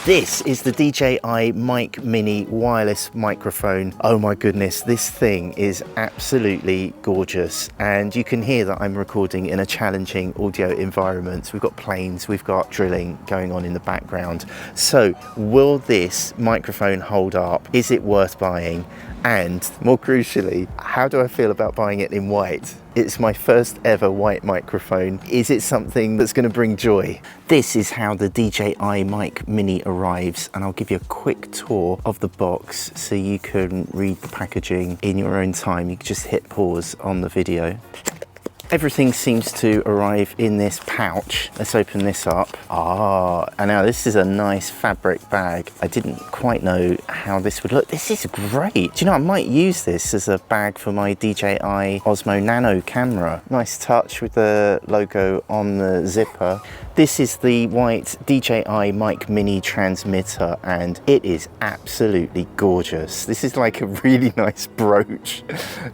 This is the DJI Mic Mini wireless microphone. Oh my goodness, this thing is absolutely gorgeous. And you can hear that I'm recording in a challenging audio environment. We've got planes, we've got drilling going on in the background. So will this microphone hold up? Is it worth buying? And more crucially, how do I feel about buying it in white? It's my first ever white microphone. Is it something that's going to bring joy? This is how the DJI Mic Mini arrives, and I'll give you a quick tour of the box so you can read the packaging in your own time. You can just hit pause on the video. Everything seems to arrive in this pouch. Let's open this up. And now this is a nice fabric bag. I didn't quite know how this would look. This is great. Do you know, I might use this as a bag for my DJI Osmo Nano camera. Nice touch with the logo on the zipper. This is the white DJI Mic Mini transmitter, and it is absolutely gorgeous. This is like a really nice brooch.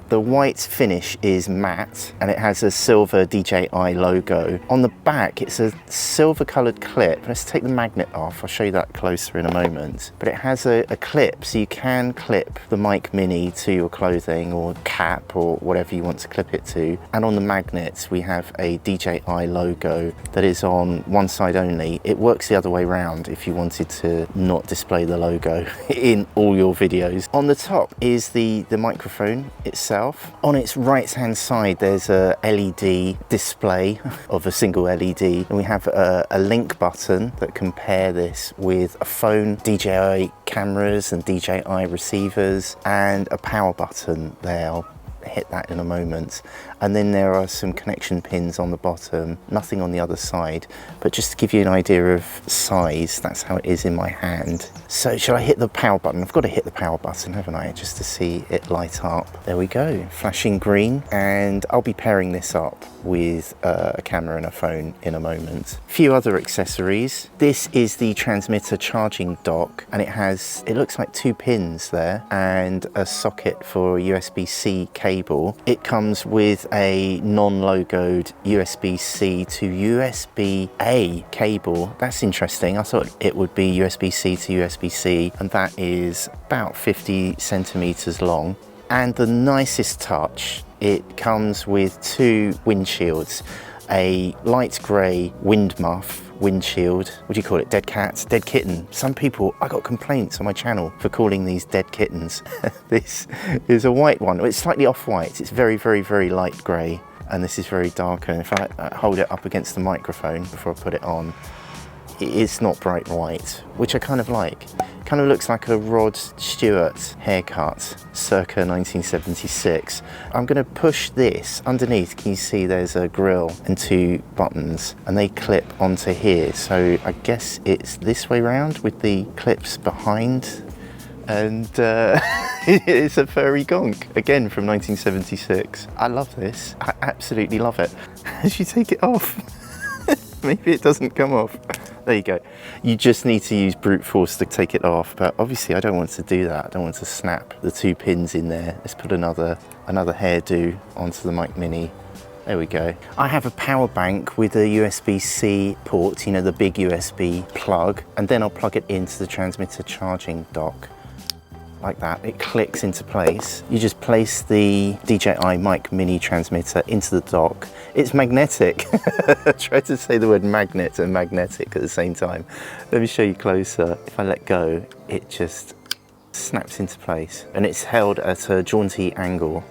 The white finish is matte, and it has a silver DJI logo. On the back, it's a silver colored clip. Let's take the magnet off. I'll show you that closer in a moment. But it has a clip, so you can clip the Mic Mini to your clothing or cap or whatever you want to clip it to. And on the magnets, we have a DJI logo that is on one side only. It works the other way around if you wanted to not display the logo in all your videos. On the top is the microphone itself. On its right hand side, there's a LED display of a single LED, and we have a link button that can pair this with a phone, DJI cameras and DJI receivers, and a power button there. I'll hit that in a moment. And then there are some connection pins on the bottom, nothing on the other side, but just to give you an idea of size, that's how it is in my hand. So shall I hit the power button? I've got to hit the power button, haven't I, just to see it light up. There we go, flashing green. And I'll be pairing this up with a camera and a phone in a moment. A few other accessories. This is the transmitter charging dock, and it looks like 2 pins there and a socket for a USB-C cable. It comes with a non-logoed USB-C to USB-A cable. That's interesting. I thought it would be USB-C to USB-C, and that is about 50 centimeters long. And the nicest touch, it comes with 2 windshields, a light grey wind muff windshield. What do you call it? Dead cat? Dead kitten? Some people, I got complaints on my channel for calling these dead kittens. This is a white one. It's slightly off-white. It's very, very, very light grey, and this is very dark. And if I hold it up against the microphone before I put it on, it's not bright white, which I kind of like. Kind of looks like a Rod Stewart haircut circa 1976. I'm going to push this underneath. Can you see there's a grill and 2 buttons, and they clip onto here. So I guess it's this way round with the clips behind. And it's a furry gonk, again from 1976. I love this. I absolutely love it. As you take it off, maybe it doesn't come off. There you go. You just need to use brute force to take it off, but obviously I don't want to do that. I don't want to snap the 2 pins in there. Let's put another hairdo onto the Mic Mini. There we go. I have a power bank with a USB-C port, you know, the big USB plug, and then I'll plug it into the transmitter charging dock. Like that, it clicks into place. You just place the DJI Mic Mini transmitter into the dock. It's magnetic. I tried to say the word magnet and magnetic at the same time. Let me show you closer. If I let go, it just snaps into place, and it's held at a jaunty angle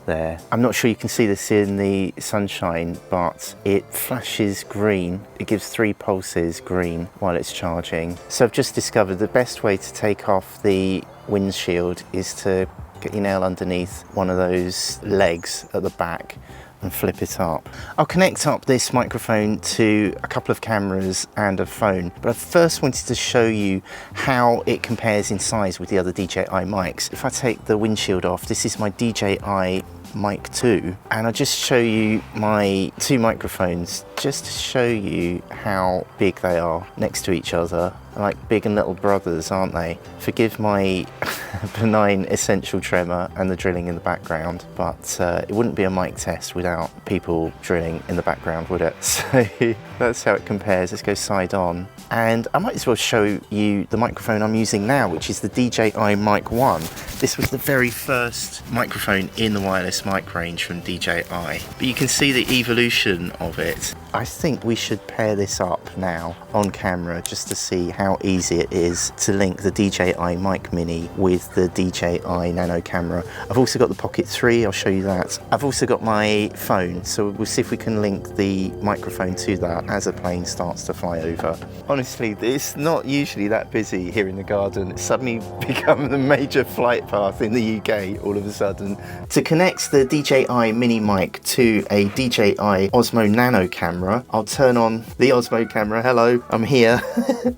there. I'm not sure you can see this in the sunshine, but it flashes green. It gives 3 pulses green while it's charging. So I've just discovered the best way to take off the windshield is to get your nail underneath one of those legs at the back and flip it up. I'll connect up this microphone to a couple of cameras and a phone, but I first wanted to show you how it compares in size with the other DJI mics. If I take the windshield off, this is my DJI Mic 2, and I'll just show you my 2 microphones just to show you how big they are next to each other. They're like big and little brothers, aren't they? Forgive my benign essential tremor and the drilling in the background, but it wouldn't be a mic test without people drilling in the background, would it? So that's how it compares. Let's go side on. And I might as well show you the microphone I'm using now, which is the DJI Mic 1. This was the very first microphone in the wireless mic range from DJI. But you can see the evolution of it. I think we should pair this up now on camera just to see how easy it is to link the DJI Mic Mini with the DJI Nano camera. I've also got the Pocket 3, I'll show you that. I've also got my phone, so we'll see if we can link the microphone to that as a plane starts to fly over. Honestly, it's not usually that busy here in the garden. It's suddenly become the major flight path in the UK all of a sudden. To connect the DJI Mini mic to a DJI Osmo Nano camera, I'll turn on the Osmo camera. Hello, I'm here.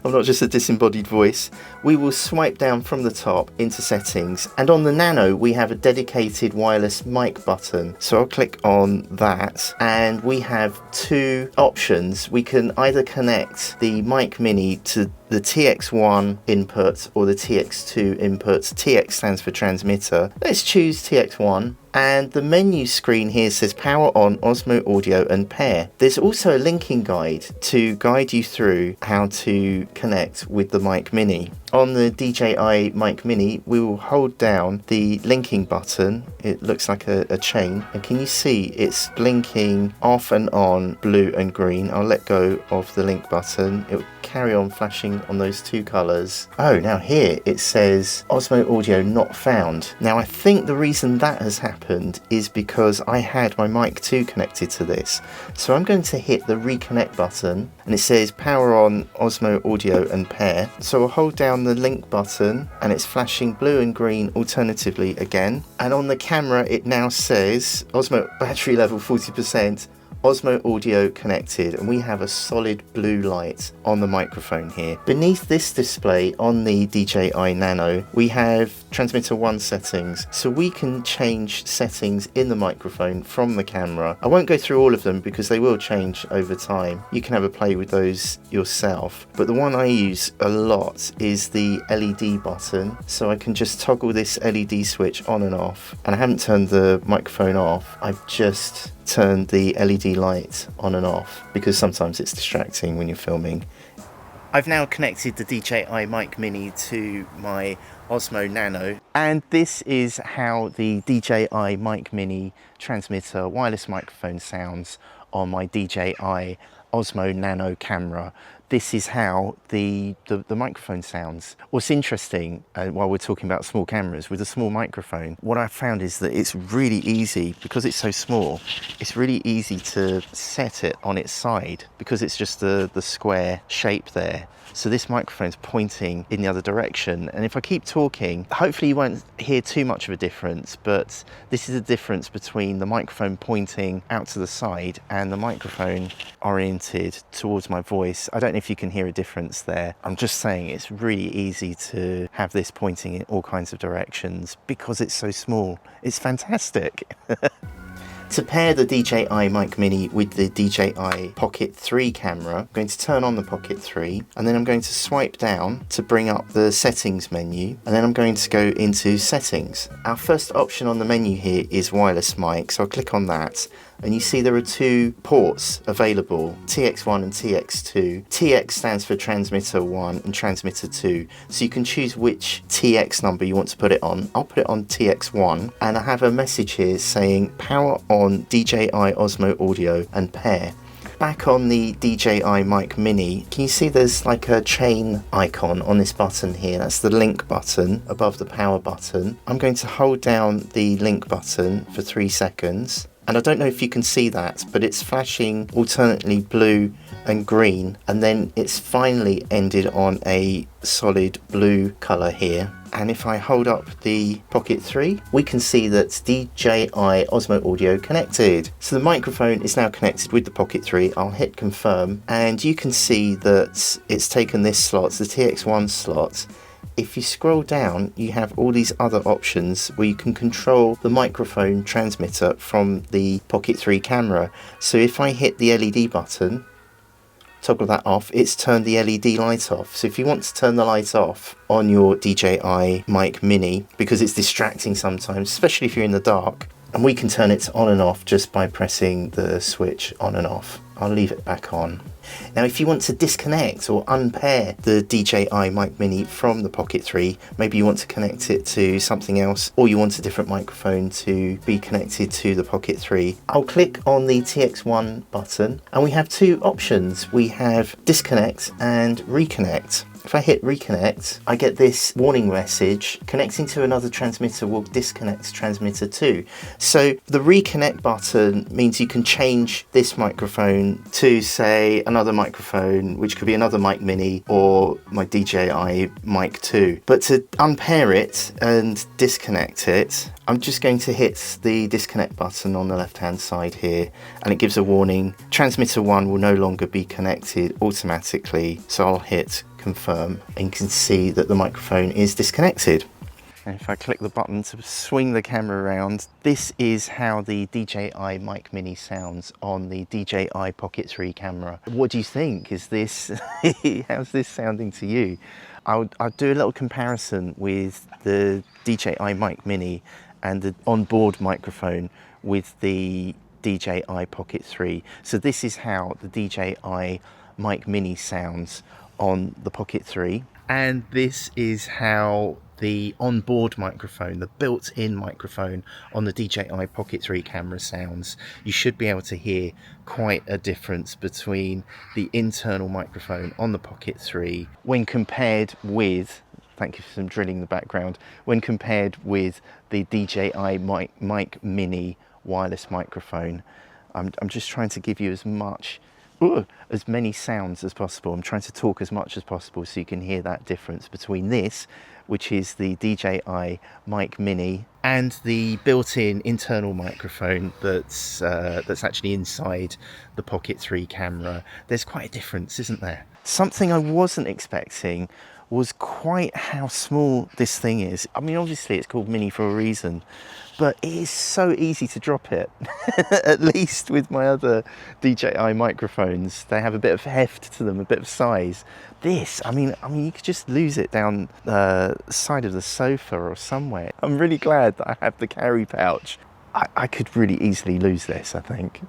I'm not just a disembodied voice. We will swipe down from the top into settings, and on the Nano we have a dedicated wireless mic button. So I'll click on that, and we have two options. We can either connect the Mic Mini to the TX1 input or the TX2 input. TX stands for transmitter. Let's choose TX1. And the menu screen here says power on, Osmo audio and pair. There's also a linking guide to guide you through how to connect with the Mic Mini. On the DJI Mic Mini, we will hold down the linking button. It looks like a chain. And can you see it's blinking off and on, blue and green. I'll let go of the link button. It will carry on flashing on those two colours. Oh, now here it says Osmo audio not found. Now I think the reason that has happened is because I had my Mic 2 connected to this. So I'm going to hit the reconnect button, and it says power on, Osmo audio and pair. So I'll hold down the link button and it's flashing blue and green alternatively again. And on the camera it now says Osmo battery level 40%, Osmo audio connected, and we have a solid blue light on the microphone here. Beneath this display on the DJI Nano, we have transmitter 1 settings, so we can change settings in the microphone from the camera. I won't go through all of them because they will change over time. You can have a play with those yourself, but the one I use a lot is the LED button, so I can just toggle this LED switch on and off. And I haven't turned the microphone off, I've just turn the LED light on and off because sometimes it's distracting when you're filming. I've now connected the DJI Mic Mini to my Osmo Nano, and this is how the DJI Mic Mini transmitter wireless microphone sounds on my DJI Osmo Nano camera. This is how the microphone sounds. What's interesting, while we're talking about small cameras, with a small microphone, what I've found is that it's really easy, because it's so small, it's really easy to set it on its side, because it's just the square shape there. So this microphone's pointing in the other direction, and if I keep talking, hopefully you won't hear too much of a difference, but this is the difference between the microphone pointing out to the side and the microphone oriented towards my voice. I don't know if you can hear a difference there. I'm just saying it's really easy to have this pointing in all kinds of directions because it's so small. It's fantastic. To pair the DJI Mic Mini with the DJI Pocket 3 camera, I'm going to turn on the Pocket 3, and then I'm going to swipe down to bring up the settings menu, and then I'm going to go into settings. Our first option on the menu here is wireless mic, so I'll click on that. And you see there are two ports available, TX1 and TX2. TX stands for transmitter 1 and transmitter 2. So you can choose which TX number you want to put it on. I'll put it on TX1, and I have a message here saying power on DJI Osmo audio and pair. Back on the DJI Mic Mini, can you see there's like a chain icon on this button here? That's the link button above the power button. I'm going to hold down the link button for 3 seconds. And I don't know if you can see that, but it's flashing alternately blue and green, and then it's finally ended on a solid blue colour here. And if I hold up the Pocket 3, we can see that DJI Osmo Audio connected. So the microphone is now connected with the Pocket 3. I'll hit confirm, and you can see that it's taken this slot, the TX1 slot. If you scroll down, you have all these other options where you can control the microphone transmitter from the Pocket 3 camera. So if I hit the LED button, toggle that off, it's turned the LED light off. So if you want to turn the light off on your DJI Mic Mini, because it's distracting sometimes, especially if you're in the dark, and we can turn it on and off just by pressing the switch on and off. I'll leave it back on. Now if you want to disconnect or unpair the DJI Mic Mini from the Pocket 3, maybe you want to connect it to something else, or you want a different microphone to be connected to the Pocket 3, I'll click on the TX1 button and we have two options. We have disconnect and reconnect. If I hit reconnect, I get this warning message: connecting to another transmitter will disconnect transmitter 2. So the reconnect button means you can change this microphone to, say, another microphone, which could be another Mic Mini or my DJI Mic 2. But to unpair it and disconnect it, I'm just going to hit the disconnect button on the left hand side here, and it gives a warning: transmitter 1 will no longer be connected automatically. So I'll hit confirm and you can see that the microphone is disconnected. And if I click the button to swing the camera around, this is how the DJI Mic Mini sounds on the DJI Pocket 3 camera. What do you think? Is this how's this sounding to you? I'll do a little comparison with the DJI Mic Mini and the onboard microphone with the DJI Pocket 3. So this is how the DJI Mic Mini sounds on the Pocket 3, and this is how the onboard microphone, the built-in microphone on the DJI Pocket 3 camera sounds. You should be able to hear quite a difference between the internal microphone on the Pocket 3 when compared with, thank you for some drilling in the background, when compared with the DJI Mic Mini wireless microphone. I'm just trying to give you as many sounds as possible. I'm trying to talk as much as possible so you can hear that difference between this, which is the DJI Mic Mini, and the built-in internal microphone that's actually inside the Pocket 3 camera. There's quite a difference, isn't there? Something I wasn't expecting was quite how small this thing is. I mean, obviously it's called Mini for a reason, but it is so easy to drop it. At least with my other DJI microphones, they have a bit of heft to them, a bit of size. This, I mean, you could just lose it down the side of the sofa or somewhere. I'm really glad that I have the carry pouch. I could really easily lose this, I think.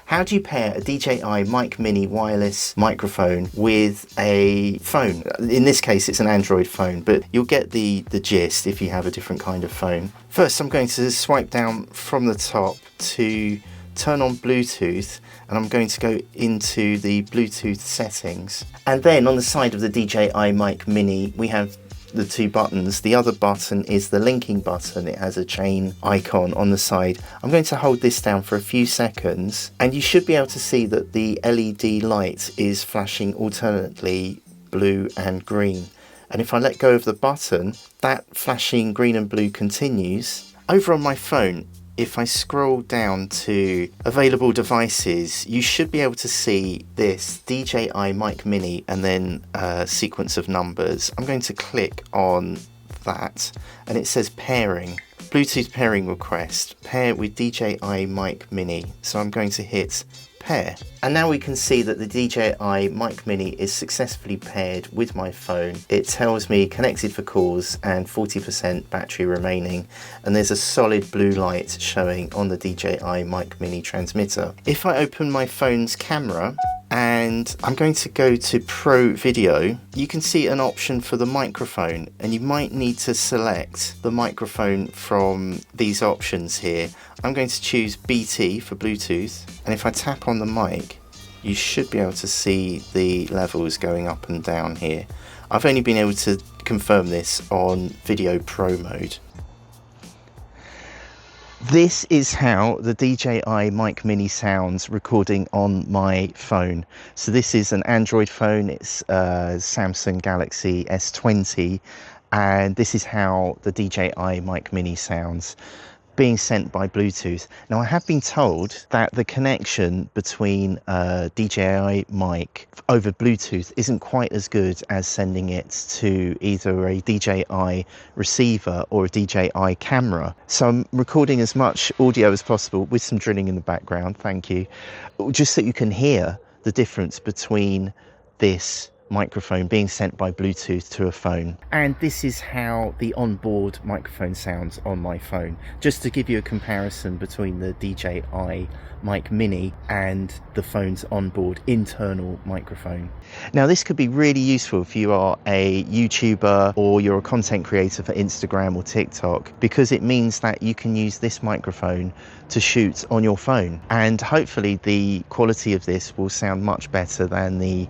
How do you pair a DJI Mic Mini wireless microphone with a phone? In this case, it's an Android phone, but you'll get the gist if you have a different kind of phone. First, I'm going to swipe down from the top to turn on Bluetooth, and I'm going to go into the Bluetooth settings. And then on the side of the DJI Mic Mini, we have the two buttons. The other button is the linking button. It has a chain icon on the side. I'm going to hold this down for a few seconds, and you should be able to see that the LED light is flashing alternately blue and green. And if I let go of the button, that flashing green and blue continues. Over on my phone, if I scroll down to available devices, you should be able to see this DJI Mic Mini and then a sequence of numbers. I'm going to click on that and it says pairing. Bluetooth pairing request, pair with DJI Mic Mini. So I'm going to hit pair. And now we can see that the DJI Mic Mini is successfully paired with my phone. It tells me connected for calls and 40% battery remaining, and there's a solid blue light showing on the DJI Mic Mini transmitter. If I open my phone's camera and I'm going to go to Pro Video, you can see an option for the microphone, and you might need to select the microphone from these options here. I'm going to choose BT for Bluetooth, and if I tap on the mic, you should be able to see the levels going up and down here. I've only been able to confirm this on Video Pro mode. This is how the DJI Mic Mini sounds recording on my phone. So this is an Android phone, it's a Samsung Galaxy S20, and this is how the DJI Mic Mini sounds being sent by Bluetooth. Now, I have been told that the connection between DJI mic over Bluetooth isn't quite as good as sending it to either a DJI receiver or a DJI camera. So I'm recording as much audio as possible with some drilling in the background, thank you, just so you can hear the difference between this microphone being sent by Bluetooth to a phone. And this is how the onboard microphone sounds on my phone, just to give you a comparison between the DJI Mic Mini and the phone's onboard internal microphone. Now this could be really useful if you are a YouTuber or you're a content creator for Instagram or TikTok, because it means that you can use this microphone to shoot on your phone, and hopefully the quality of this will sound much better than the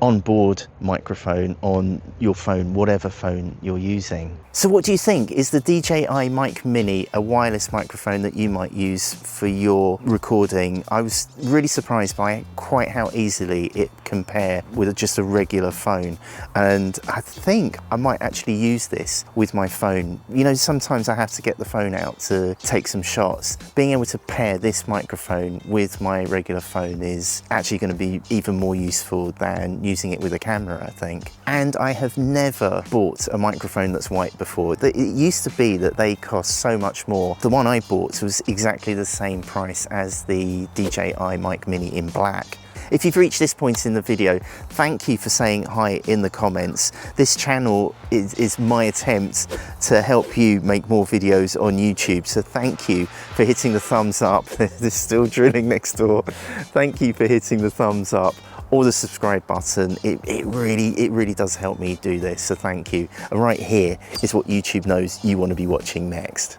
onboard microphone on your phone, whatever phone you're using. So what do you think? Is the DJI Mic Mini a wireless microphone that you might use for your recording? I was really surprised by quite how easily it compare with just a regular phone, and I think I might actually use this with my phone. You know, sometimes I have to get the phone out to take some shots. Being able to pair this microphone with my regular phone is actually going to be even more useful than using it with a camera, I think. And I have never bought a microphone that's white before. It used to be that they cost so much more. The one I bought was exactly the same price as the DJI Mic Mini in black. If you've reached this point in the video, thank you for saying hi in the comments. This channel is my attempt to help you make more videos on YouTube. So thank you for hitting the thumbs up. There's still drilling next door. Thank you for hitting the thumbs up or the subscribe button. It really does help me do this. So thank you. And right here is what YouTube knows you want to be watching next.